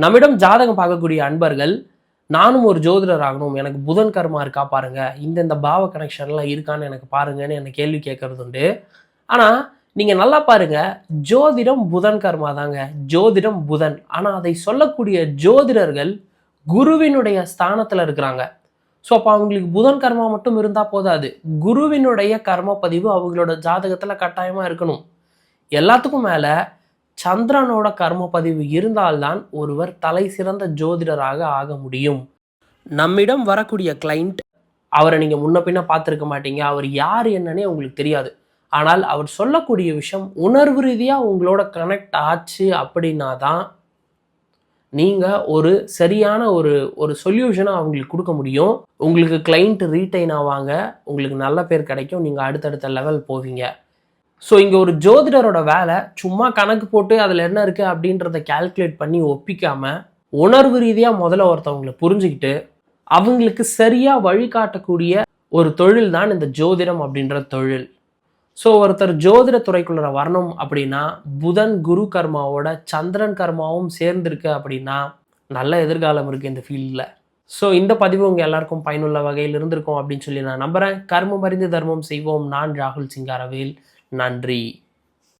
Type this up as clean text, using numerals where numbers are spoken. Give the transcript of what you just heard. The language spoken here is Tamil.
நம்மிடம் ஜாதகம் பார்க்கக்கூடிய அன்பர்கள் நானும் ஒரு ஜோதிடர் ஆகணும், எனக்கு புதன் கர்மா இருக்கா பாருங்க, இந்த பாவ கனெக்ஷன்லாம் இருக்கான்னு எனக்கு பாருங்கன்னு என்ன கேள்வி கேட்கறது உண்டு. ஆனால் நீங்கள் நல்லா பாருங்க, ஜோதிடம் புதன் கர்மா தாங்க, ஜோதிடம் புதன். ஆனால் அதை சொல்லக்கூடிய ஜோதிடர்கள் குருவினுடைய ஸ்தானத்தில் இருக்கிறாங்க. ஸோ அப்போ அவங்களுக்கு புதன் கர்மா மட்டும் இருந்தால் போதாது, குருவினுடைய கர்ம பதிவு அவங்களோட ஜாதகத்தில் கட்டாயமாக இருக்கணும். எல்லாத்துக்கும் மேலே சந்திரனோட கர்ம பதிவு இருந்தால்தான் ஒருவர் தலை சிறந்த ஜோதிடராக ஆக முடியும். நம்மிடம் வரக்கூடிய கிளைண்ட், அவரை நீங்கள் முன்ன பின்ன பார்த்துருக்க மாட்டீங்க, அவர் யார் என்னன்னே உங்களுக்கு தெரியாது. ஆனால் அவர் சொல்லக்கூடிய விஷயம் உணர்வு ரீதியாக உங்களோட கனெக்ட் ஆச்சு அப்படின்னா தான் நீங்கள் ஒரு சரியான ஒரு சொல்யூஷனை அவங்களுக்கு கொடுக்க முடியும். உங்களுக்கு கிளைண்ட் ரீட்டைன் ஆவாங்க, உங்களுக்கு நல்ல பேர் கிடைக்கும், நீங்கள் அடுத்தடுத்த லெவல் போவீங்க. ஸோ இங்கே ஒரு ஜோதிடரோட வேலை சும்மா கணக்கு போட்டு அதில் என்ன இருக்குது அப்படின்றத கால்குலேட் பண்ணி ஒப்பிக்காமல் உணர்வு ரீதியாக முதல்ல ஒருத்தவங்களை புரிஞ்சுக்கிட்டு அவங்களுக்கு சரியாக வழிகாட்டக்கூடிய ஒரு தொழில் தான் இந்த ஜோதிடம் அப்படின்ற தொழில். ஸோ ஒருத்தர் ஜோதிட துறைக்குள்ள வரணும் அப்படின்னா புதன் குரு கர்மாவோட சந்திரன் கர்மாவும் சேர்ந்துருக்கு அப்படின்னா நல்ல எதிர்காலம் இருக்குது இந்த ஃபீல்டில். ஸோ இந்த பதிவு உங்கள் எல்லாருக்கும் பயனுள்ள வகையில் இருந்திருக்கும் அப்படின்னு சொல்லி நான் நம்புகிறேன். கர்மம் அறிந்து தர்மம் செய்வோம். நான் ராகுல் சிங்காரவேல். நன்றி.